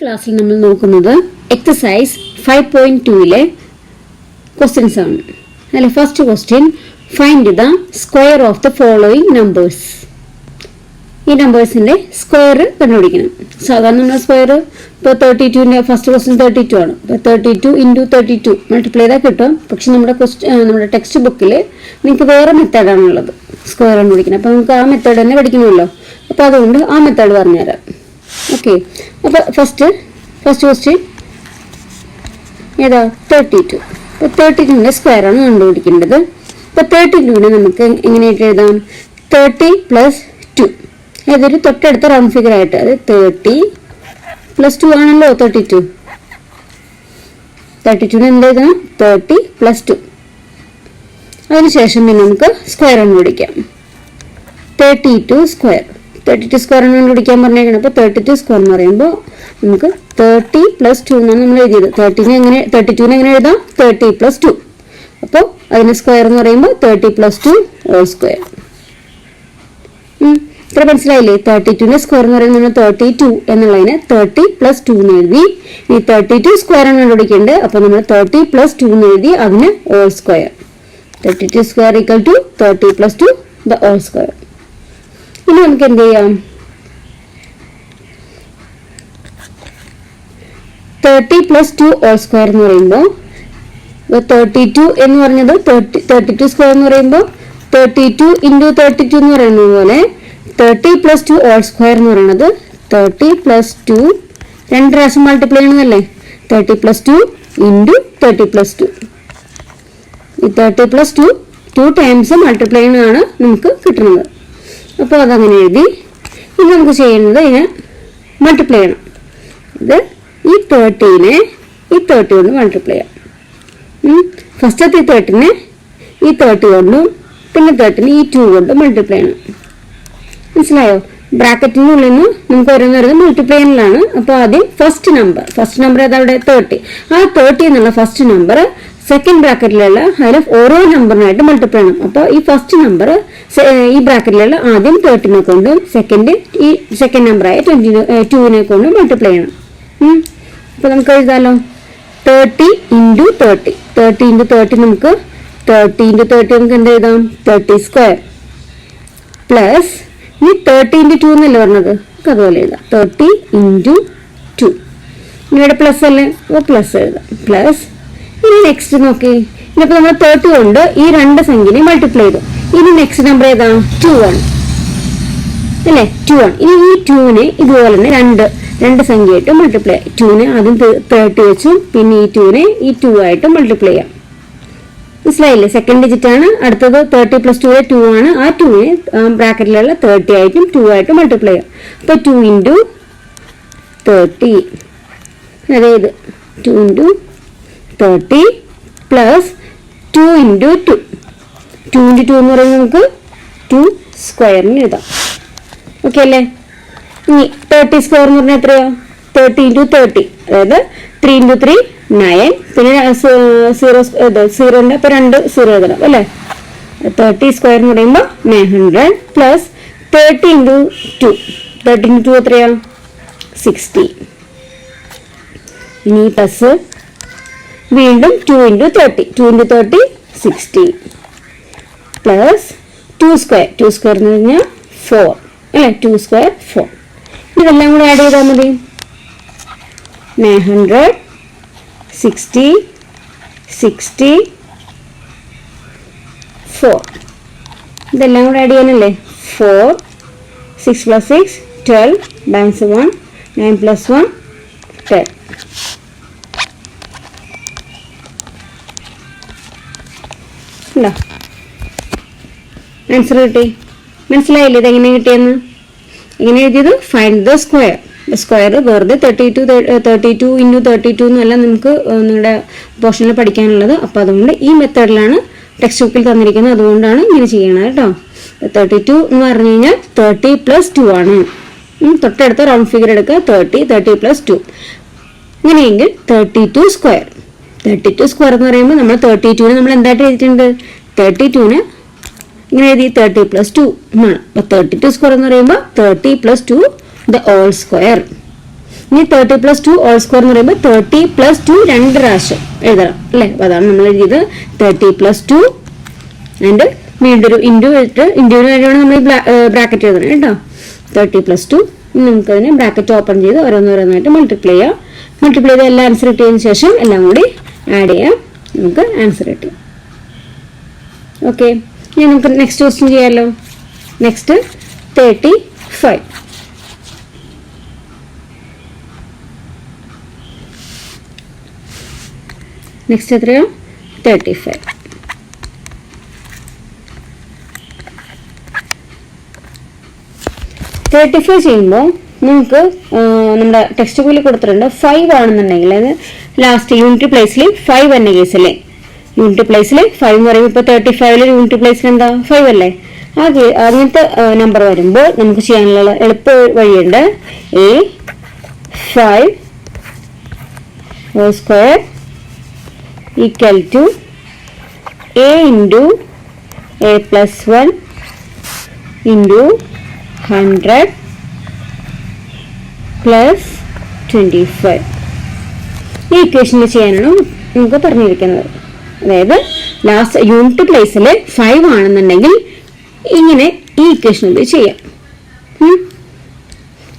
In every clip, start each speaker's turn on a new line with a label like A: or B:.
A: ക്ലാസ്സിൽ നമ്മൾ നോക്കുന്നത് എക്സസൈസ് 5.2 ക്വസ്റ്റ്യൻസ് ആണ്. അതിലെ first question, find the square of the following numbers. ഈ നമ്പേഴ്സിന്റെ സ്ക്വയർ കണ്ടുപിടിക്കണം. സാധാരണ നമ്മുടെ സ്ക്വയർ ഇപ്പോൾ 32ന്റെ ഫസ്റ്റ് ക്വസ്റ്റ്യൻ 32 ആണ്. ഇപ്പോൾ 32 × 32 മൾട്ടിപ്ലൈ ചെയ്താൽ കിട്ടും. പക്ഷെ നമ്മുടെ ടെക്സ്റ്റ് ബുക്കിൽ നിങ്ങൾക്ക് വേറെ മെത്തേഡാണുള്ളത് സ്ക്വയർ കണ്ടുപിടിക്കണം. അപ്പോൾ നമുക്ക് ആ മെത്തേഡ് തന്നെ പഠിക്കണമല്ലോ. അപ്പോൾ അതുകൊണ്ട് ആ മെത്തേഡ് പറഞ്ഞുതരാം. ഓക്കെ, അപ്പോൾ ഫസ്റ്റ് ക്വസ്റ്റ്യൻ ഏതാ? 32. അപ്പോൾ 32ന്റെ സ്ക്വയർ ആണ് കണ്ടുപിടിക്കേണ്ടത്. അപ്പോൾ 32നെ നമുക്ക് എങ്ങനെയായിട്ട് എഴുതാം? 30 + 2. ഏതൊരു തൊട്ടടുത്ത റൗണ്ട് ഫിഗർ ആയിട്ട്, അത് 30 + 2 ആണല്ലോ 32. 32നെ എന്ത് എഴുതണം? 30 + 2. അതിനുശേഷം പിന്നെ നമുക്ക് സ്ക്വയർ കണ്ടുപിടിക്കാം. 32 സ്ക്വയർ. 32 സ്ക്വയർ ആണ് കണ്ടുപിടിക്കാൻ പറഞ്ഞേക്കണം. അപ്പോൾ 32 സ്ക്വയർ എന്ന് പറയുമ്പോൾ നമുക്ക് 30 + 2 എന്നാണ് നമ്മൾ എഴുതിയത്. 32നെ എങ്ങനെ എഴുതാം? 30 + 2. അപ്പോൾ അതിന് സ്ക്വയർ എന്ന് പറയുമ്പോൾ 30 + 2 ഹോൾ സ്ക്വയർ. ഇത്ര മനസ്സിലായില്ലേ? 32ന്റെ സ്ക്വയർ എന്ന് പറയുന്നത് നമ്മൾ 32 എന്നുള്ളതിന് 30 + 2 എന്ന് എഴുതി. ഈ 32 സ്ക്വയർ ആണ് കണ്ടുപിടിക്കേണ്ടത്. അപ്പോൾ നമ്മൾ 30 + 2 എന്ന് എഴുതി, അതിന് whole square. 32 square = 30 + 2 the whole square. ഇനി നമുക്ക് എന്ത് ചെയ്യാം? 30 + 2 ഹോൾ സ്ക്വയർ എന്ന് പറയുമ്പോൾ 32 എന്ന് പറഞ്ഞത് 32 സ്ക്വയർ എന്ന് പറയുമ്പോൾ 32 × 32 എന്ന് പറയുന്നത് പോലെ 30 + 2 ഹോൾ സ്ക്വയർ എന്ന് പറയുന്നത് 30 + 2 രണ്ട് പ്രാവശ്യം മൾട്ടിപ്ലൈ ചെയ്യണമെന്നല്ലേ? 30 + 2 × 30 + 2. ഈ 30 + 2 2 ടൈംസ് മൾട്ടിപ്ലൈ ചെയ്യുന്നതാണ് നമുക്ക് കിട്ടുന്നത്. അപ്പോൾ അതങ്ങനെ എഴുതി. ഇനി നമുക്ക് ചെയ്യുന്നത് ഇതിനെ മൾട്ടിപ്ലൈ ചെയ്യണം. ഇത് ഈ 30നെ ഈ 30 കൊണ്ട് മൾട്ടിപ്ലൈ ചെയ്യാം. ഫസ്റ്റത്തെ 30നെ ഈ 30 കൊണ്ടും പിന്നെ 30നെ ഈ 2 കൊണ്ടും മൾട്ടിപ്ലൈ ചെയ്യണം. ബ്രാക്കറ്റിനുള്ളിൽ നിന്ന് നമുക്ക് ഓരോന്നോരോന്ന് മൾട്ടിപ്ലൈ ചെയ്യാനാണ്. അപ്പോൾ ആദ്യം ഫസ്റ്റ് നമ്പർ ഏതാ? അവിടെ 30. ആ 30 എന്നുള്ള ഫസ്റ്റ് നമ്പർ സെക്കൻഡ് ബ്രാക്കറ്റിലുള്ള അതിൽ ഓരോ നമ്പറിനായിട്ട് മൾട്ടിപ്ലൈ ചെയ്യണം. അപ്പോൾ ഈ ഫസ്റ്റ് നമ്പർ ഈ ബ്രാക്കറ്റിലുള്ള ആദ്യം 30നെ കൊണ്ടും സെക്കൻഡ് നമ്പറായ 2നെ കൊണ്ടും മൾട്ടിപ്ലൈ ചെയ്യണം. അപ്പോൾ നമുക്ക് എഴുതാലോ. 30 × 30. 30 × 30 നമുക്ക് 30 × 30 നമുക്ക് എന്ത് എഴുതാം? 30 സ്ക്വയർ പ്ലസ് ഇനി 30 × 2 എന്നല്ലേ പറഞ്ഞത്? നമുക്ക് അതുപോലെ എഴുതാം. 30 × 2. ഇവിടെ പ്ലസ് അല്ലേ? അപ്പോൾ പ്ലസ് എഴുതാം. പ്ലസ് ഇനി നെക്സ്റ്റ് നോക്കി. ഇനിയിപ്പോൾ നമ്മൾ 30 കൊണ്ട് ഈ രണ്ട് സംഖ്യനെ മൾട്ടിപ്ലൈ ചെയ്തു. ഇനി നെക്സ്റ്റ് നമ്പർ ഏതാ? 2 ആണ് അല്ലേ? 2 ആണ്. ഇനി ഈ 2നെ ഇതുപോലെ തന്നെ രണ്ട് സംഖ്യയായിട്ട് മൾട്ടിപ്ലൈ ചെയ്യാം. 2നെ ആദ്യം 30 വെച്ചും പിന്നെ ഈ 2നെ ഈ 2 ആയിട്ട് മൾട്ടിപ്ലൈ ചെയ്യാം. മനസ്സിലായില്ലേ? സെക്കൻഡ് ഡിജിറ്റ് ആണ്. അടുത്തത് 30 + 2 2 ആണ്. ആ 2നെ ബ്രാക്കറ്റിലുള്ള 30 ആയിട്ടും 2 ആയിട്ടും മൾട്ടിപ്ലൈ ചെയ്യാം. അപ്പോൾ 2 × 30, അതായത് 2 × 30 പ്ലസ് 2 × 2. 2 × 2 എന്ന് പറയുന്നത് നമുക്ക് 2 സ്ക്വയറിന് എഴുതാം. ഓക്കെ അല്ലേ? ഇനി 30 സ്ക്വയർ എന്ന് പറഞ്ഞാൽ എത്രയോ? 30 × 30, അതായത് 3 × 3 9. പിന്നെ 0ന്റെ അപ്പോൾ 2 0 എഴുതണം അല്ലേ? 30 സ്ക്വയർ എന്ന് പറയുമ്പോൾ 900 പ്ലസ് 30 × 2. 30 × 2 എത്രയാ? 60. ഇനി പ്ലസ് വീണ്ടും 2 × 30. 2 × 30 60 പ്ലസ് 2 സ്ക്വയർ. 2 സ്ക്വയർ എന്ന് പറഞ്ഞാൽ 4 അല്ലേ? 2 സ്ക്വയർ 4. ഇതെല്ലാം കൂടെ ആഡ് ചെയ്താൽ മതി. 900 60 60 4. ഇതെല്ലാം കൂടെ ആഡ് ചെയ്യാനല്ലേ? 4 6 + 6 12 ബാലൻസ് 1 9 + 1 10. ആൻസർ കിട്ടി. മനസ്സിലായില്ലേ ഇതെങ്ങനെ കിട്ടിയെന്ന്? എങ്ങനെ എഴുതിയത്? Find the square. സ്ക്വയർ വെറുതെ 32 × 32 എന്നല്ല നമുക്ക് നിങ്ങളുടെ പോർഷനിൽ പഠിക്കാനുള്ളത്. അപ്പോൾ അതുകൊണ്ട് ഈ മെത്തേഡിലാണ് ടെക്സ്റ്റ് ബുക്കിൽ തന്നിരിക്കുന്നത്. അതുകൊണ്ടാണ് ഇങ്ങനെ ചെയ്യണത് കേട്ടോ. 32 എന്ന് പറഞ്ഞു കഴിഞ്ഞാൽ 30 + 2 ആണ്. തൊട്ടടുത്ത റൗണ്ട് ഫിഗർ എടുക്കുക. 30 + 2. ഇങ്ങനെയെങ്കിൽ 32 സ്ക്വയർ. 32 സ്ക്വയർ എന്ന് പറയുമ്പോൾ നമ്മൾ 32നെ നമ്മൾ എന്തായിട്ട് എഴുതിയിട്ടുണ്ട്? 32നെ ഇങ്ങനെ എഴുതി 30 + 2 എന്നാണ്. അപ്പോൾ 32 സ്ക്വയർ എന്ന് പറയുമ്പോൾ 30 + 2 the whole square. ഇനി 30 + 2 ഹോൾ സ്ക്വയർ എന്ന് പറയുമ്പോൾ 30 + 2 രണ്ട് പ്രാവശ്യം എഴുതണം അല്ലേ. അപ്പോൾ അതാണ് നമ്മൾ എഴുതിയത് 30 + 2 ആൻഡ് വീണ്ടും ഒരു ഇൻറ്റു വെച്ചിട്ട് ഇൻറ്റുവിന് വേണ്ടിയാണ് നമ്മൾ ബ്രാക്കറ്റ് എഴുതണം കേട്ടോ. 30 + 2 ഇനി നമുക്കതിനെ ബ്രാക്കറ്റ് ഓപ്പൺ ചെയ്ത് ഓരോന്നോരോന്നായിട്ട് മൾട്ടിപ്ലൈ ചെയ്യാം. മൾട്ടിപ്ലൈ ചെയ്ത് എല്ലാം ആൻസർ കിട്ടിയതിന് ശേഷം എല്ലാം കൂടി ആഡ് ചെയ്യാം, നമുക്ക് ആൻസർ കിട്ടും. ഓക്കെ, ഇനി നമുക്ക് നെക്സ്റ്റ് ക്വസ്റ്റ്യൻ ചെയ്യാമല്ലോ. നെക്സ്റ്റ് 35. നെക്സ്റ്റ് എത്രയോ 35. ചെയ്യുമ്പോൾ നമുക്ക് നമ്മുടെ ടെക്സ്റ്റ് ബുക്കിൽ കൊടുത്തിട്ടുണ്ട് 5 ആണെന്നുണ്ടെങ്കിൽ അത് ലാസ്റ്റ് യൂണിറ്റ് പ്ലേസിൽ 5 എന്ന കേസല്ലേ. യൂണിറ്റ് പ്ലേസിൽ 5 എന്ന് പറയുമ്പോൾ ഇപ്പോൾ 35 യൂണിറ്റ് പ്ലേസിൽ എന്താ 5 അല്ലേ. അങ്ങനത്തെ നമ്പർ വരുമ്പോൾ നമുക്ക് ചെയ്യാനുള്ള എളുപ്പ വഴിയുണ്ട്. A5 whole square equal to A × A + 1 × 100 + 25. ഈ ഇക്വേഷനിൽ ചെയ്യാനാണ് നമുക്ക് പറഞ്ഞിരിക്കുന്നത്. അതായത് ലാസ്റ്റ് യൂണിറ്റ് പ്ലേസിൽ 5 ആണെന്നുണ്ടെങ്കിൽ ഇങ്ങനെ ഈ ഇക്വേഷനിൽ ചെയ്യാം.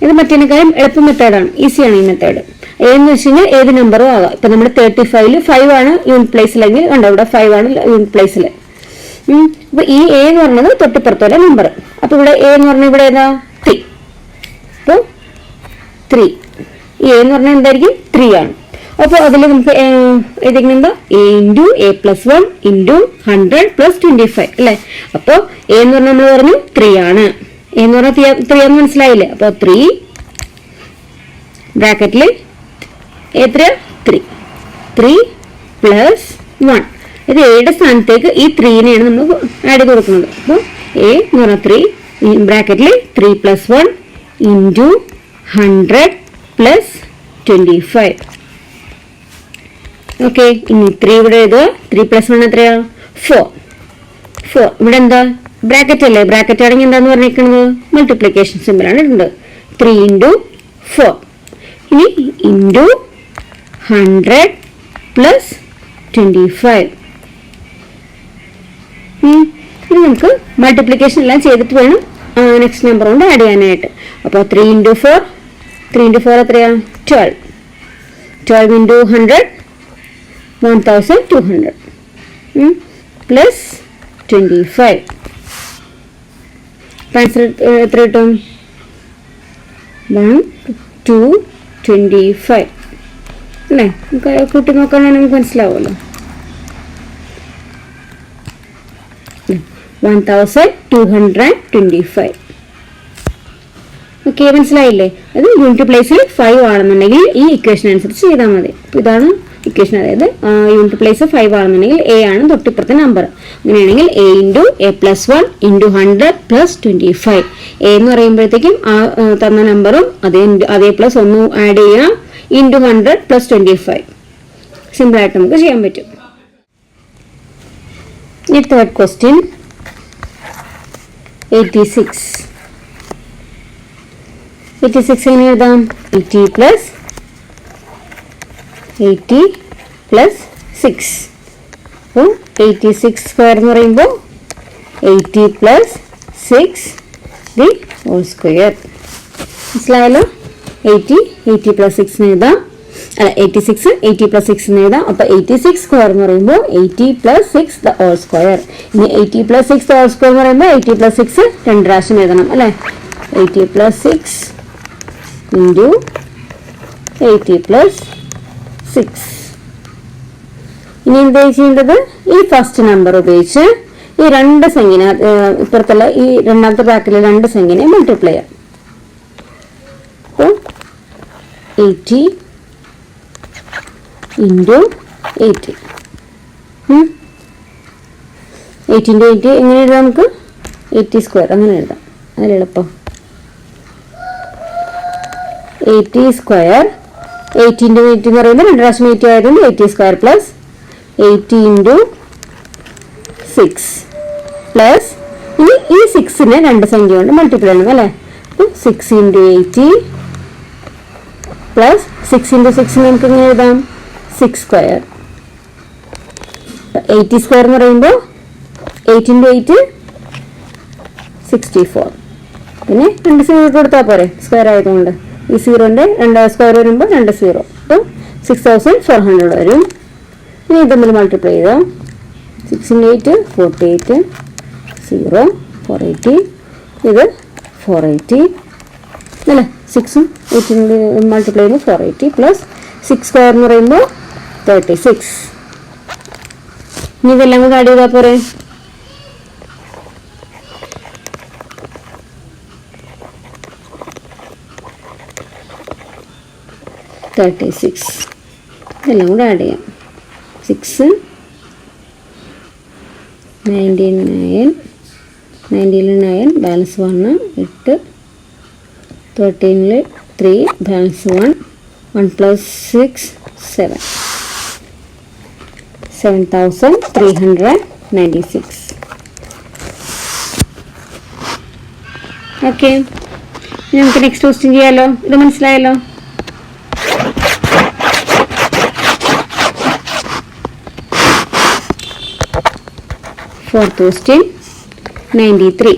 A: ഇത് മറ്റേക്കാളും എളുപ്പ മെത്തേഡാണ്, ഈസിയാണ് ഈ മെത്തേഡ്. ഏതെന്ന് വെച്ച് കഴിഞ്ഞാൽ ഏത് നമ്പറും ആകാം. ഇപ്പൊ നമ്മുടെ 35 5 ആണ് യൂണിറ്റ് പ്ലേസിലെങ്കിൽ കണ്ടോ ഇവിടെ 5 ആണ് യൂണിറ്റ് പ്ലേസിൽ. അപ്പൊ ഈ A എന്ന് പറഞ്ഞത് തൊട്ടിപ്പുറത്തോലെ നമ്പർ. അപ്പൊ ഇവിടെ A എന്ന് പറഞ്ഞാൽ ഇവിടെ ഏതാ 3. അപ്പൊ 3 ഈ A എന്ന് പറഞ്ഞാൽ എന്തായിരിക്കും 3 ആണ്. അപ്പോൾ അതിൽ നമുക്ക് ഏതെങ്കിലും എന്താ A × A + 1 × 100 + 25 അല്ലേ. അപ്പോൾ A എന്ന് പറഞ്ഞാൽ നമ്മൾ പറഞ്ഞു 3 ആണ്. A എന്ന് പറഞ്ഞാൽ 3 ആണെന്ന് മനസ്സിലായില്ലേ. അപ്പോൾ 3 ബ്രാക്കറ്റിൽ എത്ര 3 + 1. ഇത് എയുടെ സ്ഥാനത്തേക്ക് ഈ 3നെയാണ് നമ്മൾ ആഡ് ചെയ്ത് കൊടുക്കുന്നത്. അപ്പോൾ A എന്ന് പറഞ്ഞാൽ 3 ബ്രാക്കറ്റിൽ 3 + 1 × 100 + 25. ഓക്കെ, ഇനി 3 ഇവിടെ എഴുതുക. 3 + 1 എത്രയാ 4. ഇവിടെ എന്താ ബ്രാക്കറ്റ് അല്ലേ. ബ്രാക്കറ്റ് ആണെങ്കിൽ എന്താന്ന് പറഞ്ഞിരിക്കുന്നത് മൾട്ടിപ്ലിക്കേഷൻ സിമ്പിൾ ആണ് ഇടുന്നത്. 3 × 4 ഇനി × 100 + 25. ഇനി നമുക്ക് മൾട്ടിപ്ലിക്കേഷൻ എല്ലാം ചെയ്തിട്ട് വേണം നെക്സ്റ്റ് നമ്പർ കൊണ്ട് ആഡ് ചെയ്യാനായിട്ട്. അപ്പോൾ 3 × 4 എത്രയാ 12. 12 × 100 1200 + 25. ആൻസർ എത്ര കിട്ടും 1 2 25 അല്ലേ. കൂട്ടി നോക്കുകയാണെങ്കിൽ നമുക്ക് മനസ്സിലാവുമല്ലോ. 1225. ഓക്കെ, മനസ്സിലായില്ലേ. അത് യൂണിറ്റ് പ്ലേസിൽ 5 ആണെന്നുണ്ടെങ്കിൽ ഈ ഇക്വേഷൻ അനുസരിച്ച് ചെയ്താൽ മതി. അപ്പോൾ ഇതാണ് ഇക്വേഷൻ. അതായത് യൂണിറ്റ് പ്ലേസ് 5 ആണെന്നുണ്ടെങ്കിൽ A ആണ് തൊട്ടിപ്പുറത്തെ നമ്പർ. അങ്ങനെയാണെങ്കിൽ A × A + 1 × 100 + 25. A എന്ന് പറയുമ്പോഴത്തേക്കും ആ തന്ന നമ്പറും അതേ പ്ലസ് 1 ആഡ് ചെയ്യാം × 100 + 25. സിമ്പിളായിട്ട് നമുക്ക് ചെയ്യാൻ പറ്റും. ഈ തേർഡ് ക്വസ്റ്റ്യൻ 86. 86 എങ്ങനെ എഴുതാം 80 + 6. അപ്പോൾ 86 സ്ക്വയർ എന്ന് പറയുമ്പോൾ 80 + 6 ദി ഹോൾ സ്ക്വയർ. മനസ്സിലായല്ലോ. 80 + 6 എന്ന് എഴുതാം. അല്ല 86 80 + 6 എന്ന് എഴുതാം. അപ്പോൾ 86 സ്ക്വയർ എന്ന് പറയുമ്പോൾ 80 + 6 ദ ഹോൾ സ്ക്വയർ. ഇനി 80 + 6 ദ ഹോൾ സ്ക്വയർ എന്ന് പറയുമ്പോൾ 80 + 6 രണ്ട് പ്രാവശ്യം എഴുതണം അല്ലേ. 80 + 6 × 80 + 6. ഇനി എന്താ ചെയ്യേണ്ടത് ഈ ഫസ്റ്റ് നമ്പർ ഉപയോഗിച്ച് ഈ രണ്ട് സംഖ്യനെ ഇപ്പുറത്തുള്ള ഈ രണ്ടാമത്തെ ബ്രാക്കറ്റിലെ രണ്ട് സംഖ്യനെ മൾട്ടിപ്ലൈ ചെയ്യാം. അപ്പോൾ 80 × 80. 8 × 8 എങ്ങനെ എഴുതാം നമുക്ക് 80 സ്ക്വയർ അങ്ങനെ എഴുതാം. അതിൽ എളുപ്പം 80 സ്ക്വയർ 80 × 80 എന്ന് പറയുമ്പോൾ രണ്ട് പ്രാവശ്യം 80 ആയതുകൊണ്ട് 80 സ്ക്വയർ + 80 × 6 പ്ലസ് ഇനി ഈ 6നെ രണ്ട് സംഖ്യ കൊണ്ട് മൾട്ടിപ്ലൈ ചെയ്യണം അല്ലേ. അപ്പോൾ 6 × 80 പ്ലസ് 6 into 6 നമുക്ക് ഇങ്ങനെ എഴുതാം 6 സ്ക്വയർ. 80 സ്ക്വയർ എന്ന് പറയുമ്പോൾ 8 into 8 64. പിന്നെ 2 സീറോ കൊടുത്താൽ പോരെ സ്ക്വയർ ആയതുകൊണ്ട്. ഈ സീറോന്റെ 2 സ്ക്വയർ വരുമ്പോൾ 2 സീറോ, അപ്പോൾ 6400 വരും. ഇനി ഇത് തമ്മിൽ മൾട്ടിപ്ലൈ ചെയ്താൽ 6 into 8 48 0 480. ഇത് 480 അല്ലേ. 6ഉം 8 മൾട്ടിപ്ലൈ ചെയ്യുമ്പോൾ 480 പ്ലസ് 6 സ്ക്വയർ എന്ന് പറയുമ്പോൾ 36. ഇനി ഇതെല്ലാം കൂടെ ആഡ് ചെയ്താൽ പോരെ. ഇതെല്ലാം കൂടെ ആഡ് ചെയ്യാം. 6 99 9 ബാലൻസ് 1 8 13 3 ബാലൻസ് 1 പ്ലസ് 6 7 7396. ഓക്കെ, നമുക്ക് നെക്സ്റ്റ് ക്വസ്റ്റ്യൻ ചെയ്യാലോ. ഇത് മനസ്സിലായല്ലോ. Fourth question 93.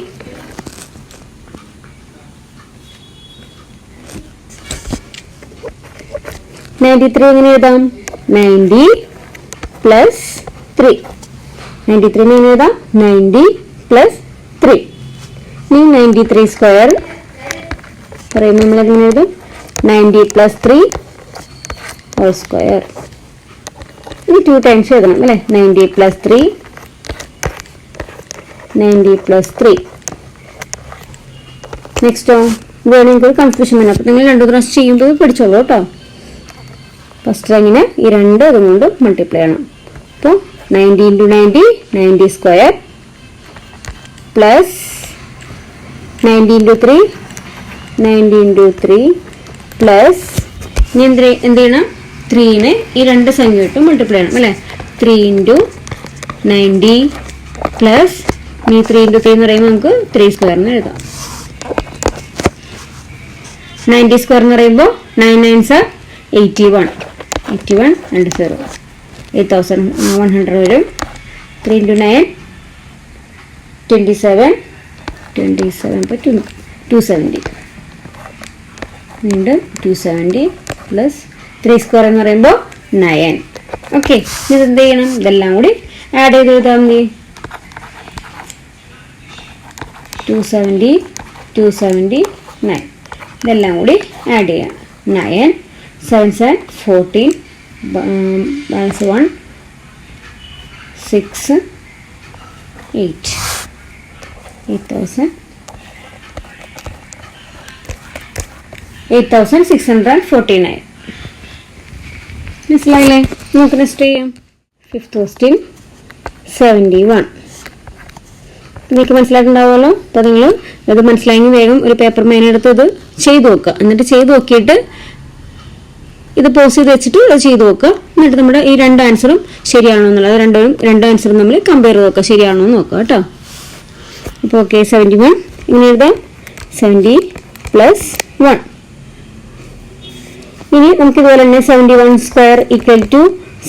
A: എങ്ങനെ എഴുതാം? 90 പ്ലസ് 3. 93 എങ്ങനെ എഴുതാം? 90 പ്ലസ് 3. ഇനി 93 സ്ക്വയർ പറയുമ്പോൾ നമ്മൾ എങ്ങനെ എഴുതും? 90 പ്ലസ് 3 ഹോൾ സ്ക്വയർ. ഇനി 2 ടൈംസ് എഴുതണം അല്ലേ. 90 പ്ലസ് 3 90 പ്ലസ് 3. നെക്സ്റ്റോ വേണമെങ്കിൽ കൺഫ്യൂഷൻ വരണം. അപ്പോൾ നിങ്ങൾ 2 പ്രാവശ്യം ചെയ്യുമ്പോൾ പഠിച്ചോളൂ കേട്ടോ. ഫസ്റ്റ് അങ്ങനെ ഈ 2 അതുകൊണ്ട് മൾട്ടിപ്ലൈ ചെയ്യണം. അപ്പോൾ 90 into 90 90 square plus 90 into 3 90 into 3 plus ഇനി എന്ത് ചെയ്യണം? 3നെ ഈ 2 സംഖ്യ ഇട്ട് മൾട്ടിപ്ലൈ ചെയ്യണം അല്ലേ. 3 into 90 പ്ലസ് ഇനി 3 into 3 എന്ന് പറയുമ്പോൾ നമുക്ക് 3 സ്ക്വയർ എന്ന് എഴുതാം. 90 സ്ക്വയർ എന്ന് പറയുമ്പോൾ 9 9s are 81 81 and 0 8100 വരും. 3 into 9 27 27 270 ഉണ്ട്. 270 പ്ലസ് 3 സ്ക്വയർ എന്ന് പറയുമ്പോൾ 9. ഓക്കെ, ഇത് എന്ത് ചെയ്യണം? ഇതെല്ലാം കൂടി ആഡ് ചെയ്ത് എഴുതാം മതി. 270 279 ഇതെല്ലാം കൂടി ആഡ് ചെയ്യാം. 9 7 7 14 balance 1 6 8 8649. മനസ്സിലായില്ലേ? നമുക്ക് നെക്സ്റ്റ് ചെയ്യാം. Fifth question 71. നിങ്ങൾക്ക് മനസ്സിലായിട്ടുണ്ടാവുമല്ലോ. അപ്പോൾ നിങ്ങൾ ഇത് മനസ്സിലായെങ്കിൽ വേഗം ഒരു പേപ്പർ മേനെടുത്ത് ഇത് ചെയ്ത് നോക്കുക. എന്നിട്ട് ചെയ്ത് നോക്കിയിട്ട് ഇത് പോസ് ചെയ്ത് വെച്ചിട്ട് അത് ചെയ്ത് നോക്കുക. എന്നിട്ട് നമ്മുടെ ഈ 2 ആൻസറും ശരിയാണോ എന്നുള്ളത് 2 ആൻസറും നമ്മൾ കമ്പയർ ചെയ്ത് നോക്കുക. ശരിയാണോ എന്ന് നോക്കുക കേട്ടോ. അപ്പോൾ ഓക്കെ, 71 ഇങ്ങനെ എഴുതാം. 70 പ്ലസ് 1. ഇനി നമുക്ക് ഇതുപോലെ തന്നെ 71 square equal to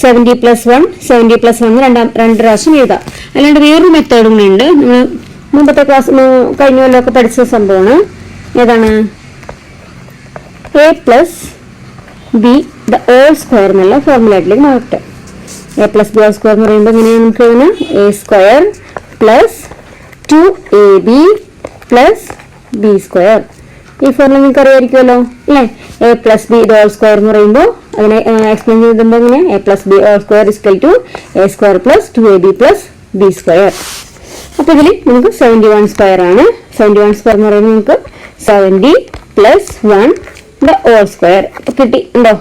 A: 70 plus 1 70 plus 1 രണ്ട് പ്രാവശ്യം എഴുതാം. അല്ലാണ്ട് വേറൊരു മെത്തേഡും കൂടെ ഉണ്ട്. നമ്മൾ മുമ്പത്തെ ക്ലാസ് കഴിഞ്ഞ കൊല്ലമൊക്കെ പഠിച്ച സംഭവമാണ്. ഏതാണ്? A plus B the whole square എന്നുള്ള ഫോർമുലയിലേക്ക് മാറട്ടെ. A plus B whole square എന്ന് പറയുമ്പോൾ എങ്ങനെയാണ് നമുക്ക് എഴുതുന്നത്? A square plus 2ab plus B square. ഈ ഫോർമുല നിങ്ങൾക്ക് അറിയാമായിരിക്കുമല്ലോ അല്ലേ. A plus B whole square എന്ന് പറയുമ്പോൾ അതിനെ എക്സ്പ്ലെയിൻ ചെയ്തിട്ടുമ്പോൾ എങ്ങനെ? A plus B whole square is equal to A square plus 2ab plus B square. അപ്പോൾ ഇതിൽ നമുക്ക് 71 സ്ക്വയർ ആണ്. 71 സ്ക്വയർ എന്ന് പറയുമ്പോൾ നമുക്ക് 70 പ്ലസ് 1 ദ ഹോൾ സ്ക്വയർ കിട്ടി. ഉണ്ടോ?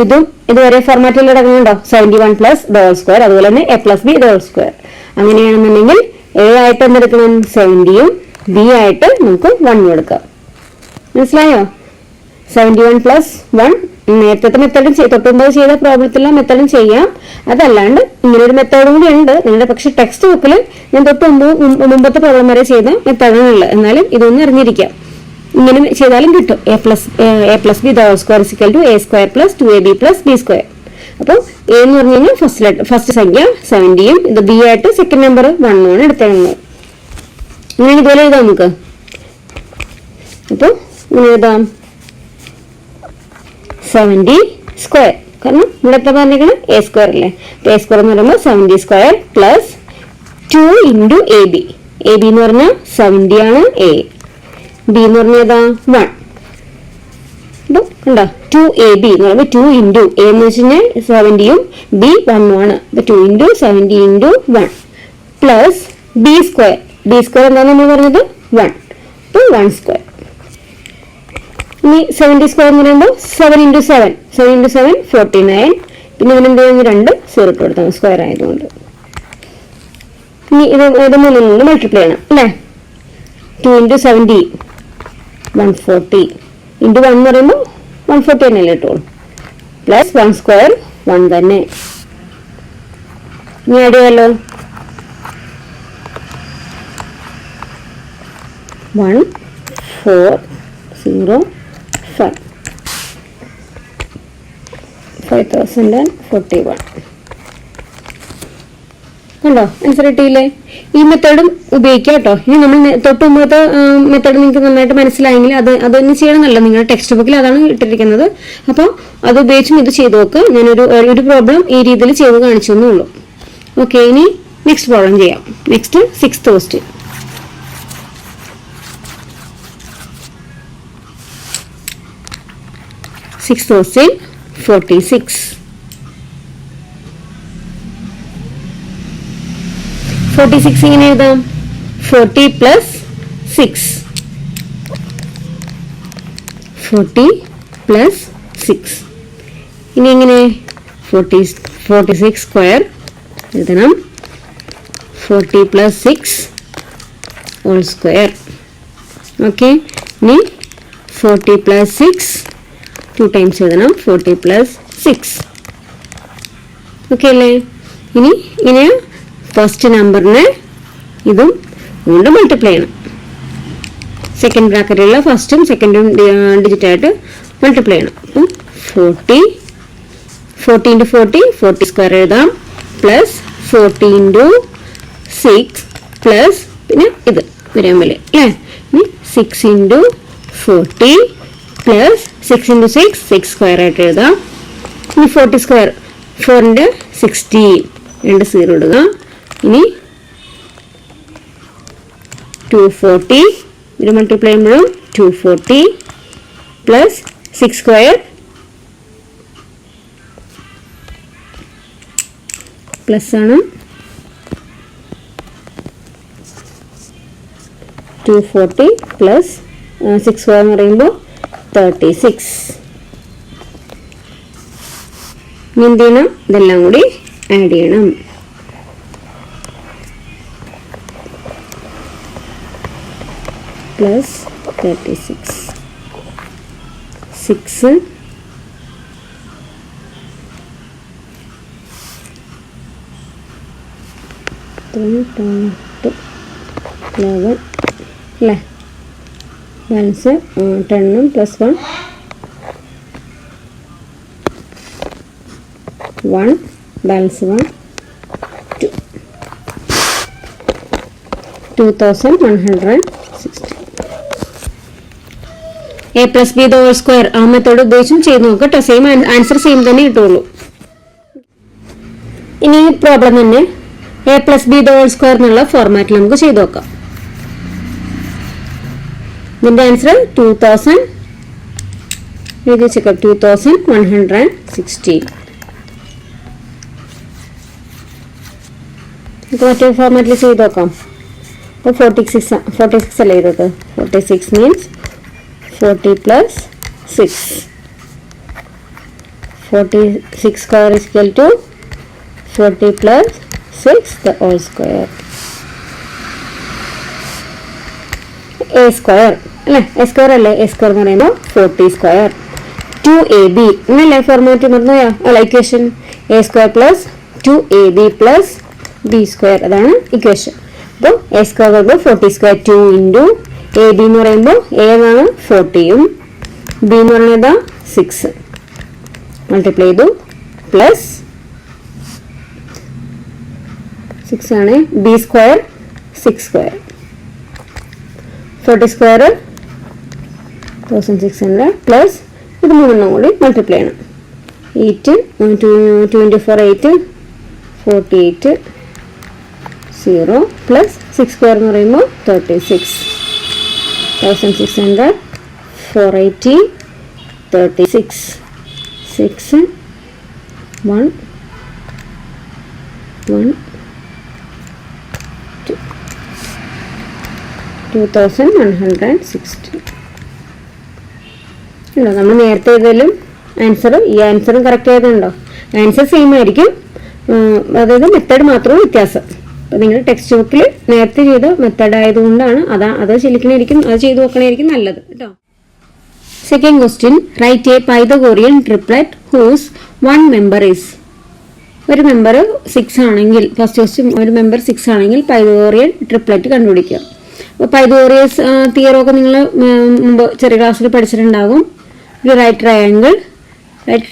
A: ഇതും ഇതുവരെ ഫോർമാറ്റിൽ കിടക്കുന്നുണ്ടോ? 71 പ്ലസ് ദ ഹോൾ സ്ക്വയർ, അതുപോലെ തന്നെ A plus B the whole square. അങ്ങനെയാണെന്നുണ്ടെങ്കിൽ എ ആയിട്ട് എന്തെടുക്കണം? 70യും ബി ആയിട്ട് നമുക്ക് 1 എടുക്കാം. മനസ്സിലായോ? 71 പ്ലസ് 1 നേരത്തെ മെത്തേഡും തൊട്ടുമ്പോൾ ചെയ്ത പ്രോബ്ലത്തിലുള്ള മെത്തേഡും ചെയ്യാം. അതല്ലാണ്ട് ഇങ്ങനൊരു മെത്തേഡും കൂടി ഉണ്ട് നിങ്ങളുടെ. പക്ഷെ ടെക്സ്റ്റ് ബുക്കിൽ ഞാൻ മുമ്പത്തെ പ്രോബ്ലം വരെ ചെയ്ത മെത്തേഡാണുള്ളത്. എന്നാലും ഇതൊന്നും അറിഞ്ഞിരിക്കാം. ഇങ്ങനെ ചെയ്താലും കിട്ടും. A plus B the whole square is equal to A square plus 2ab plus B square. അപ്പോൾ എ എന്ന് പറഞ്ഞു കഴിഞ്ഞാൽ ഫസ്റ്റ് സംഖ്യ 70യും ഇത് ബി ആയിട്ട് സെക്കൻഡ് നമ്പർ 1 ആണ് എടുത്തേക്കുന്നത്. ഇങ്ങനെ ഇതുപോലെ എഴുതാം നമുക്ക്. അപ്പോൾ ഇങ്ങനെ എഴുതാം 70 സ്ക്വയർ. കാരണം ഇവിടെ എത്ര പറഞ്ഞിരിക്കണം? എ സ്ക്വയർ അല്ലേ. എ സ്ക്വയർ എന്ന് പറയുമ്പോൾ 70 square plus 2 into A B. A B എന്ന് പറഞ്ഞാൽ 70 ആണ് എ. ബി എന്ന് പറഞ്ഞാൽ ഏതാ? 1. അപ്പോൾ കണ്ടോ 2ab എന്ന് പറയുമ്പോൾ 2 ഇൻറ്റു എ എന്ന് വെച്ച് കഴിഞ്ഞാൽ 70യും ബി 1 ആണ്. അപ്പോൾ 2 into 70 into 1 plus B square. B square എന്താ നമ്മൾ പറഞ്ഞത്? 1. അപ്പോൾ 1 സ്ക്വയർ. ഇനി 70 സ്ക്വയർ എന്ന് പറയുമ്പോൾ 7 ഇൻറ്റു 7 49. പിന്നെ ഇതിനെന്ത് ചെയ്യുന്നു? 2 0 ഇട്ട് കൊടുത്താൽ സ്ക്വയർ ആയതുകൊണ്ട്. ഇനി ഇത് മുന്നിൽ നിന്ന് മൾട്ടിപ്ലൈ ചെയ്യണം അല്ലേ. 2 ഇൻറ്റു 70 140 ഇൻറ്റു 1 എന്ന് പറയുമ്പോൾ 140 തന്നെയല്ലേ ഇട്ടോളൂ. പ്ലസ് 1 സ്ക്വയർ 1 തന്നെ. ഇനി ആഡ് ചെയ്യാമല്ലോ. 1405 5041. കണ്ടോ ആൻസർ കിട്ടിയില്ലേ? ഈ മെത്തേഡും ഉപയോഗിക്കാം കേട്ടോ. ഇനി നമ്മൾ തൊട്ട് മുമ്പത്തെ മെത്തേഡ് നിങ്ങൾക്ക് നന്നായിട്ട് മനസ്സിലായെങ്കിൽ അത് തന്നെ ചെയ്യണമെന്നല്ല, നിങ്ങളുടെ ടെക്സ്റ്റ് ബുക്കിൽ അതാണ് ഇട്ടിരിക്കുന്നത്. അപ്പോൾ അത് ഉപയോഗിച്ചും ഇത് ചെയ്ത് നോക്കുക. ഞാനൊരു പ്രോബ്ലം ഈ രീതിയിൽ ചെയ്ത് കാണിച്ചു എന്നേ ഉള്ളൂ. ഓക്കെ, ഇനി നെക്സ്റ്റ് പ്രോബ്ലം ചെയ്യാം. Next 6th question. Sixth question 46. 46 ഇങ്ങനെ എഴുതാം. 40 പ്ലസ് 6. 40 പ്ലസ് 6. ഇനി എങ്ങനെ 46 സ്ക്വയർ എഴുതണം. 40 പ്ലസ് 6 ഹോൾ സ്ക്വയർ. ഓക്കെ, ഇനി 40 പ്ലസ് 6 2 ടൈംസ് എഴുതണം. 40 പ്ലസ് 6. ഓക്കെ അല്ലേ? ഇനി ഇങ്ങനെ ഫസ്റ്റ് നമ്പറിനെ ഇതും കൊണ്ട് മൾട്ടിപ്ലൈ ചെയ്യണം. സെക്കൻഡ് ബ്രാക്കറ്റിലുള്ള ഫസ്റ്റും സെക്കൻഡും ഡിജിറ്റ് ആയിട്ട് മൾട്ടിപ്ലൈ ചെയ്യണം. അപ്പം 40 ഇൻറ്റു 40 സ്ക്വയർ എഴുതാം. പ്ലസ് 40 ഇൻറ്റു 6 പ്ലസ് പിന്നെ ഇത് വരാൻ പോലെ അല്ലേ. ഇനി 6 ഇൻറ്റു 40 പ്ലസ് 6 ഇൻറ്റു 6 സ്ക്വയർ ആയിട്ട് എഴുതാം. ഇനി 40 സ്ക്വയർ 4 60 2 0 ഇടുക. ഇനി 240 ഇത് മൾട്ടിപ്ലൈ ചെയ്യുമ്പോഴും 240 പ്ലസ് 6 സ്ക്വയർ പ്ലസ് ആണ് 240 പ്ലസ് 6 സ്ക്വയർ എന്ന് പറയുമ്പോൾ 36. ഇനി എന്ത് ചെയ്യണം? ഇതെല്ലാം കൂടി ആഡ് ചെയ്യണം. പ്ലസ് 36 6 11 അല്ലേ. Balance 10 plus 1 balance 1 2160. A plus B the whole square ആ മെത്തേഡ് ഉപയോഗിച്ചും ചെയ്ത് നോക്കട്ടോ. സെയിം ആൻസർ സെയിം തന്നെ കിട്ടുള്ളൂ. ഇനി ഈ പ്രോബ്ലം തന്നെ A plus B the whole square എന്നുള്ള ഫോർമാറ്റിൽ നമുക്ക് ചെയ്ത് നോക്കാം. ഇതിന്റെ ആൻസർ 2160. മറ്റൊരു ഫോർമാറ്റിൽ ചെയ്ത് നോക്കാം. അപ്പോൾ 46 അല്ലേ ഇതൊക്കെ. 46 means 40 plus 6. 46 square is equal to 40 plus 6 the whole square. A square അല്ലേ. A square അല്ലേ. A square എന്ന് പറയുമ്പോൾ 40 സ്ക്വയർ 2ab എന്നല്ലേ ഫോർമാറ്റ് മറന്നുപോയാ അല്ല equation. A square plus 2ab plus b square അതാണ് ഇക്വേഷൻ. അപ്പോൾ A square വരുമ്പോൾ 40 സ്ക്വയർ 2 ഇൻറ്റു എ ബി എന്ന് പറയുമ്പോൾ എ എന്നാണ് 40യും ബി എന്ന് പറയുന്നത് 6 മൾട്ടിപ്ലൈ ചെയ്തു പ്ലസ് 6 ആണ് B square 6 square 40 square 1600 plus ഇത് മൂന്നെണ്ണം കൂടി മൾട്ടിപ്ലൈ ചെയ്യണം 8 2 into 4 8 48 0 പ്ലസ് 6 സ്ക്വയർ എന്ന് പറയുമ്പോൾ 36,600 480 36 6 1 1 2160 ഉണ്ടോ? നമ്മൾ നേരത്തെ ഏതെങ്കിലും ആൻസറും ഈ ആൻസറും കറക്റ്റ് ആയതുണ്ടോ? ആൻസർ സെയിം ആയിരിക്കും, അതായത് മെത്തേഡ് മാത്രമേ വ്യത്യാസം. അപ്പം നിങ്ങൾ ടെക്സ്റ്റ് ബുക്കിൽ നേരത്തെ ചെയ്ത മെത്തേഡ് ആയതുകൊണ്ടാണ് അത് ശരിക്കും അത് ചെയ്ത് നോക്കണമായിരിക്കും നല്ലത് കേട്ടോ. Second question, write a Pythagorean triplet whose one member is. ഒരു മെമ്പർ 6 ആണെങ്കിൽ, ഫസ്റ്റ് ക്വസ്റ്റ്യൻ ഒരു മെമ്പർ 6 ആണെങ്കിൽ പൈതഗോറിയൻ ട്രിപ്ലറ്റ് കണ്ടുപിടിക്കുക. അപ്പോൾ പൈതഗോറിയസ് തിയറമൊക്കെ നിങ്ങൾ മുമ്പ് ചെറിയ ക്ലാസ്സിൽ പഠിച്ചിട്ടുണ്ടാകും. ഒരു റൈറ്റ്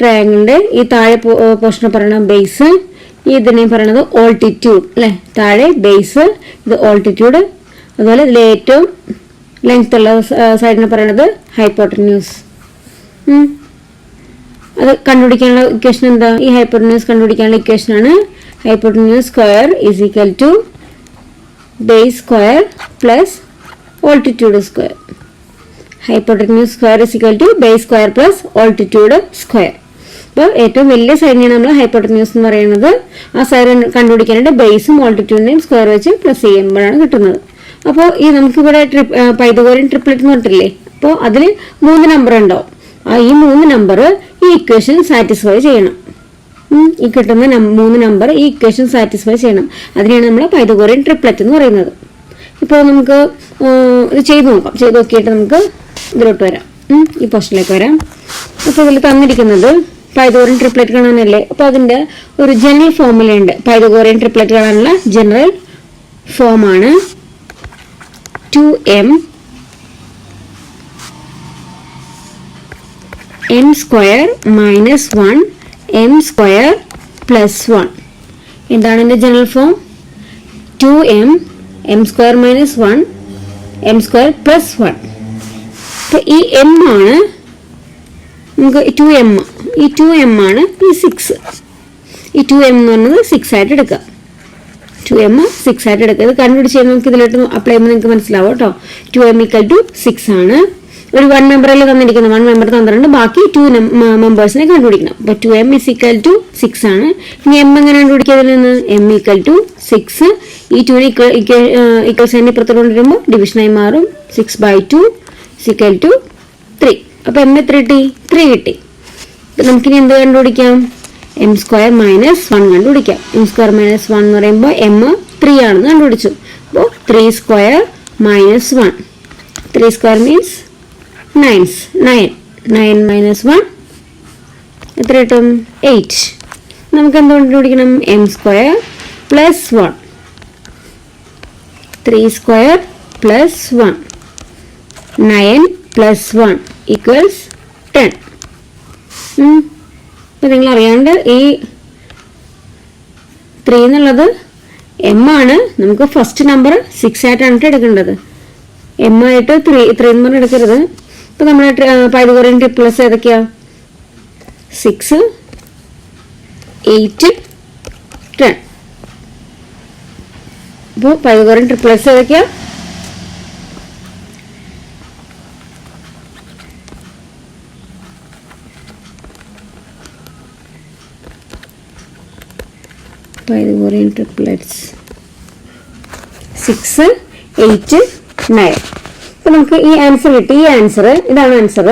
A: ട്രയാങ്കിളിന്റെ ഈ താഴെ പോർഷൻ പറയുന്നത് ബേസ്, ഇതിനെ പറയുന്നത് ഓൾട്ടിറ്റ്യൂഡ് അല്ലെ. താഴെ ബേസ്, ഇത് ഓൾട്ടിറ്റ്യൂഡ്. അതുപോലെ ഇതിൽ ഏറ്റവും ലെങ്ത് ഉള്ള സൈഡിനെ പറയുന്നത് ഹൈപ്പോട്ടന്യൂസ്. അത് കണ്ടുപിടിക്കാനുള്ള ഇക്വേഷൻ എന്താ? ഈ ഹൈപ്പോട്ടന്യൂസ് കണ്ടുപിടിക്കാനുള്ള ഇക്വേഷൻ ആണ് hypotenuse square is equal to base square plus altitude square. Hypotenuse square is equal to base square plus altitude square. അപ്പോൾ ഏറ്റവും വലിയ സൈഡിനെയാണ് നമ്മൾ ഹൈപ്പോട്ടന്യൂസ് എന്ന് പറയുന്നത്. ആ സൈഡ് കണ്ടുപിടിക്കാനായിട്ട് ബേസും ഓൾട്ടിറ്റ്യൂഡിനെയും സ്ക്വയർ വെച്ച് പ്ലസ് ചെയ്യുമ്പോഴാണ് കിട്ടുന്നത്. അപ്പോൾ ഈ നമുക്കിവിടെ പൈതഗോറിയൻ ട്രിപ്ലറ്റ് എന്ന് പറഞ്ഞിട്ടില്ലേ, അപ്പോൾ അതിൽ 3 നമ്പർ ഉണ്ടാവും. ഈ 3 നമ്പർ ഈ ഇക്വേഷൻ സാറ്റിസ്ഫൈ ചെയ്യണം. ഈ കിട്ടുന്ന 3 നമ്പർ ഈ ഇക്വേഷൻ സാറ്റിസ്ഫൈ ചെയ്യണം. അതിനെയാണ് നമ്മൾ പൈതഗോറിയൻ ട്രിപ്ലറ്റ് എന്ന് പറയുന്നത്. ഇപ്പോൾ നമുക്ക് ഇത് ചെയ്ത് നോക്കാം. ചെയ്ത് നോക്കിയിട്ട് നമുക്ക് ഇതിലോട്ട് വരാം, ഈ പോർഷനിലേക്ക് വരാം. അപ്പോൾ ഇതിൽ തന്നിരിക്കുന്നത് പൈതഗോറിയൻ ട്രിപ്ലറ്റ് കാണാനല്ലേ. അപ്പോൾ അതിൻ്റെ ഒരു ജനറൽ ഫോർമുല ഉണ്ട്. പൈതഗോറിയൻ ട്രിപ്ലറ്റ് കാണാനുള്ള ജനറൽ ഫോമാണ് 2m m square minus 1 m square plus 1. എന്താണ് എൻ്റെ general form? 2m m square minus 1 m square plus 1. അപ്പോൾ ഈ m ആണ് നമുക്ക് 2m, ഈ 2m ആണ് ഈ 6. ഈ 2m എന്ന് പറയുന്നത് 6 ആയിട്ട് എടുക്കുക. 2m 6 ആയിട്ട് എടുക്കുക. ഇത് കണ്ടുപിടിച്ച് നമുക്ക് ഇതിലോട്ട് അപ്ലൈ ചെയ്യുമ്പോൾ നിങ്ങൾക്ക് മനസ്സിലാവും കേട്ടോ. 2m ഈക്വൽ ടു 6 ആണ്. ഒരു 1 മെമ്പറല്ലേ തന്നിരിക്കുന്നത്, 1 മെമ്പർ തന്നിട്ടുണ്ട്, ബാക്കി 2 മെമ്പേഴ്സിനെ കണ്ടുപിടിക്കണം. അപ്പോൾ 2m is equal to 6 ആണ്. ഇനി m എങ്ങനെ കണ്ടുപിടിക്കുന്നതിൽ നിന്ന്? m equal to 6. ഈ 2നെ ഈക്വൽ സൈൻ ഇപ്പുറത്തോട്ട് കൊണ്ടുവരുമ്പോൾ ഡിവിഷനായി മാറും. 6/2 is equal to 3. അപ്പോൾ m എത്ര കിട്ടി? 3 കിട്ടി. അപ്പം നമുക്കിനി എന്ത് കണ്ടുപിടിക്കാം? m സ്ക്വയർ മൈനസ് 1 കണ്ടുപിടിക്കാം. m സ്ക്വയർ മൈനസ് 1 എന്ന് പറയുമ്പോൾ m 3 ആണെന്ന് കണ്ടുപിടിച്ചു. അപ്പോൾ 3 square minus 1. 3 square means 9 minus 1 എത്ര കിട്ടും? 8. നമുക്ക് എന്ത് കണ്ടുപിടിക്കണം? m square plus 1. 3 square plus 1 9 plus 1 equals 10. അപ്പം നിങ്ങൾ അറിയാണ്ട് ഈ 3 എന്നുള്ളത് m ആണ്. നമുക്ക് ഫസ്റ്റ് നമ്പർ 6 ആയിട്ടാണ് എടുക്കേണ്ടത്. m ആയിട്ട് 3 എന്ന് പറഞ്ഞ് എടുക്കരുത്. ഇപ്പം നമ്മുടെ പൈതഗോറിയൻ ട്രിപ്ലറ്റ്സ് ഏതൊക്കെയാ? 6 8 10. അപ്പോൾ പൈതഗോറിയൻ ട്രിപ്ലറ്റ്സ് ഏതൊക്കെയാ? Pythagorean triplets 6 8 9. അപ്പോൾ നമുക്ക് ഈ ആൻസർ കിട്ടി. ഇതാണ് ആൻസർ.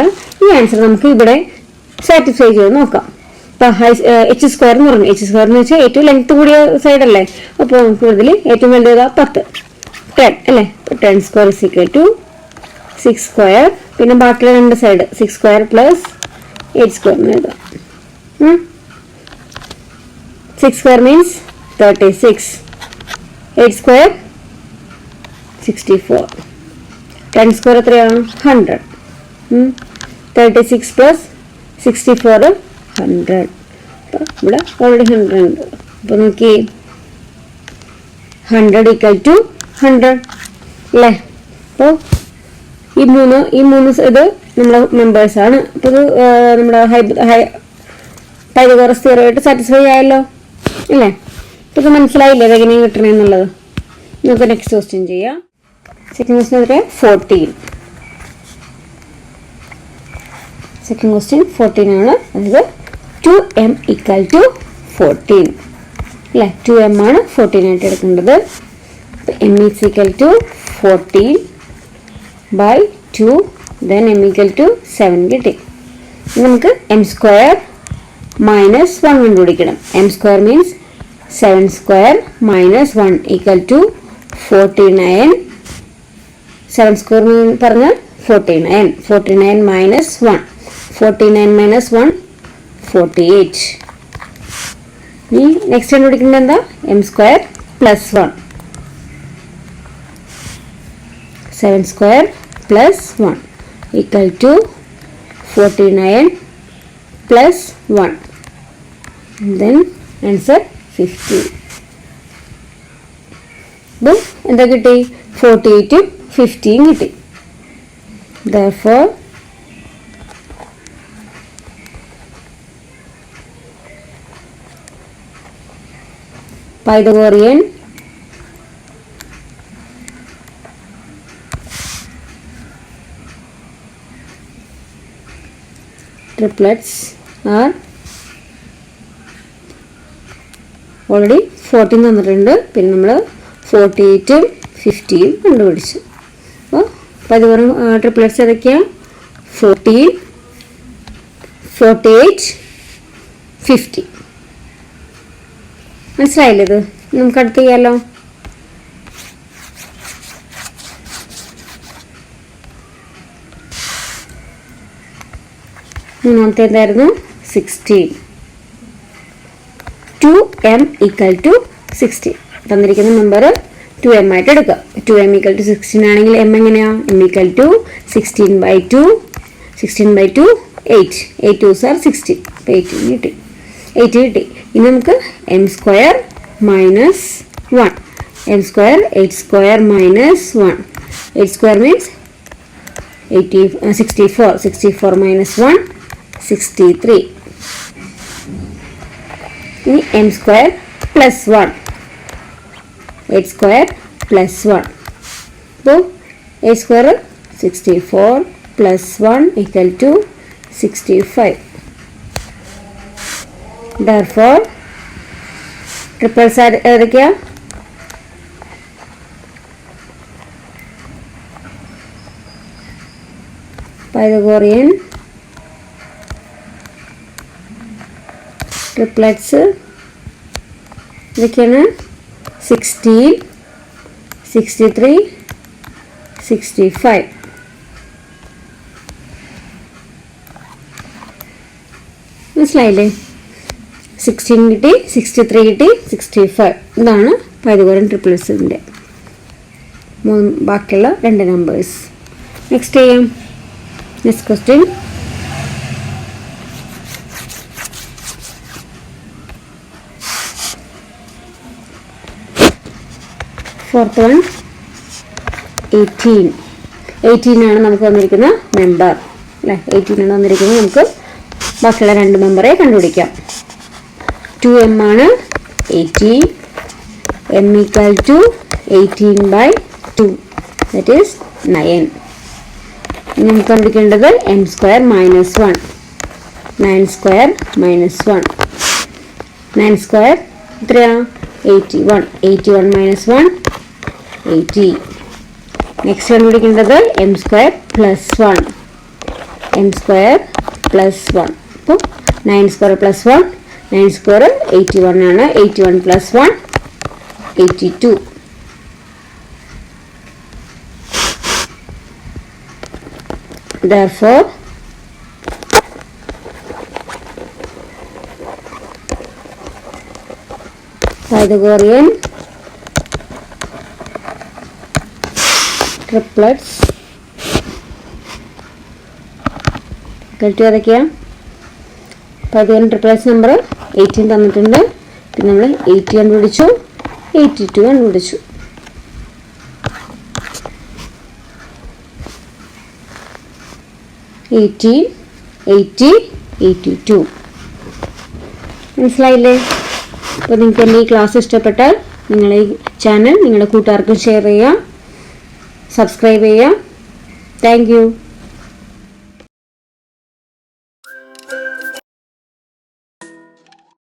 A: ഈ ആൻസർ നമുക്ക് ഇവിടെ സാറ്റിസ്ഫൈ ചെയ്ത് നോക്കാം. ഇപ്പോൾ h സ്ക്വയർ എന്ന് പറഞ്ഞു. h സ്ക്വയർ എന്ന് വെച്ചാൽ ഏറ്റവും ലെങ്ത് കൂടിയ സൈഡ് അല്ലേ. അപ്പോൾ നമുക്ക് ഇതിൽ ഏറ്റവും വലുത് 10 അല്ലേ. 10 square is equal to 6 square. പിന്നെ ബാക്കിയുള്ള 2 സൈഡ് 6 സ്ക്വയർ പ്ലസ് 8 സ്ക്വയർ എന്ന് എഴുതാം. 6 സ്ക്വയർ മീൻസ് 36. 8 സ്ക്വയർ 64. 10 സ്ക്വയർ എത്രയാണ്? 100. 36 പ്ലസ് 64 100. അപ്പോൾ ഇവിടെ ഓൾറെഡി 100 ഉണ്ട്. അപ്പോൾ നോക്കി 100 ഈക്വൽ ടു 100 അല്ലേ? അപ്പോൾ ഈ മൂന്ന് ഇത് നമ്മളെ മെമ്പേഴ്സാണ്. അപ്പോൾ ഇത് നമ്മുടെ പൈതഗോറസ് തിയറിയായിട്ട് സാറ്റിസ്ഫൈ ആയല്ലോ അല്ലേ? അപ്പോൾ ഇത് മനസ്സിലായില്ലേ അതെങ്ങനെ കിട്ടണമെന്നുള്ളത്? നമുക്ക് നെക്സ്റ്റ് ക്വസ്റ്റ്യൻ ചെയ്യാം. സെക്കൻഡ് ക്വസ്റ്റ്യൻ എത്രയാണ്? 14. സെക്കൻഡ് ക്വസ്റ്റ്യൻ 14 ആണ്. അതായത് 2m ഈക്വൽ ടു 14 അല്ലേ? 2m ആണ് 14 ആയിട്ട് എടുക്കേണ്ടത്. m is equal to 14 by 2, then m equal to 7 കിട്ടി. നമുക്ക് m സ്ക്വയർ മൈനസ് 1 കണ്ടുപിടിക്കണം. m square means 7 square minus 1 equal to 49. 7 square പറഞ്ഞാൽ 49. 49 മൈനസ് 1. 49 മൈനസ് 1 48. ഇനി നെക്സ്റ്റ് കണ്ടുപിടിക്കുന്നത് എന്താ? m square plus 1. 7 square plus 1 equal to 49 plus 1. Then answer 50. അപ്പം എന്താ കിട്ടി? 48ഉം 50യും കിട്ടി. Therefore Pythagorean triplets are already 14 തന്നിട്ടുണ്ട്. പിന്നെ നമ്മൾ 48ഉം 50യും കണ്ടുപിടിച്ചു. അപ്പോൾ പൈതഗോറൻ ട്രിപ്ലെറ്റ്സ് ഏതൊക്കെയാണ്? 14, 48, 50. മനസ്സിലായില്ലേ? ഇത് നമുക്ക് അടുത്ത് ചെയ്യാമല്ലോ. മൂന്നാമത്തെ എന്തായിരുന്നു? 16. 2m equal to 16. തന്നിരിക്കുന്ന നമ്പർ 2m ആയിട്ട് എടുക്കുക. 2m ഈക്വൽ ടു 16 ആണെങ്കിൽ m എങ്ങനെയാണ്? m equal to 16 by 2. 16 by 2 8. 8 2s are 16. അപ്പോൾ 8 കിട്ടി. ഇനി നമുക്ക് m square minus 1. m square 8 square minus 1. 8 square means 64. 64 minus 1 63. ഇനി m square plus 1. 8 square plus 1. അപ്പോൾ 8 square 64 plus 1 equal to 65. Therefore triples ഏതൊക്കെയാ? Pythagorean triplets ഇതൊക്കെയാണ് 16, 63, 65. മനസ്സിലായില്ലേ? 16 കിട്ടി, 63 കിട്ടി, 65. ഇതാണ് പൈതഗോറിയൻ ട്രിപ്ലെറ്റ്സിൻ്റെ ബാക്കിയുള്ള 2 നമ്പേഴ്സ്. നെക്സ്റ്റ് ചെയ്യാം. Next question. Fourth one 18. 18 ആണ് നമുക്ക് വന്നിരിക്കുന്ന നമ്പർ അല്ലേ? 18 ആണ് വന്നിരിക്കുന്നത്. നമുക്ക് ബാക്കിയുള്ള 2 നമ്പറെ കണ്ടുപിടിക്കാം. 2m ആണ് 18. m equal to 18 by 2, that is 9. നമുക്ക് കണ്ടുപിടിക്കേണ്ടത് m square minus 1. 9 square minus 1. 9 square എത്രയാണ്? 81. 81 മൈനസ് 1 80. നെക്സ്റ്റ് കണ്ടുപിടിക്കേണ്ടത് m square plus 1. m square plus 1. അപ്പോൾ 9 സ്ക്വയർ പ്ലസ് 1. 9 സ്ക്വയർ 81 ആണ്. 81 plus 1 82. Therefore Pythagorean triplets equal to ഏതൊക്കെയാണ്? അപ്പോൾ അതുപോലെ ട്രിപ്പിൾസ് നമ്പർ 18 തന്നിട്ടുണ്ട്. പിന്നെ നമ്മൾ 80 കണ്ടുപിടിച്ചു, 82 കണ്ടുപിടിച്ചു. മനസ്സിലായില്ലേ? അപ്പോൾ നിങ്ങൾക്ക് എൻ്റെ ഈ ക്ലാസ് ഇഷ്ടപ്പെട്ടാൽ നിങ്ങൾ ഈ ചാനൽ നിങ്ങളുടെ കൂട്ടുകാർക്കും ഷെയർ ചെയ്യുക, സബ്സ്ക്രൈബ് ചെയ്യുക. Thank you.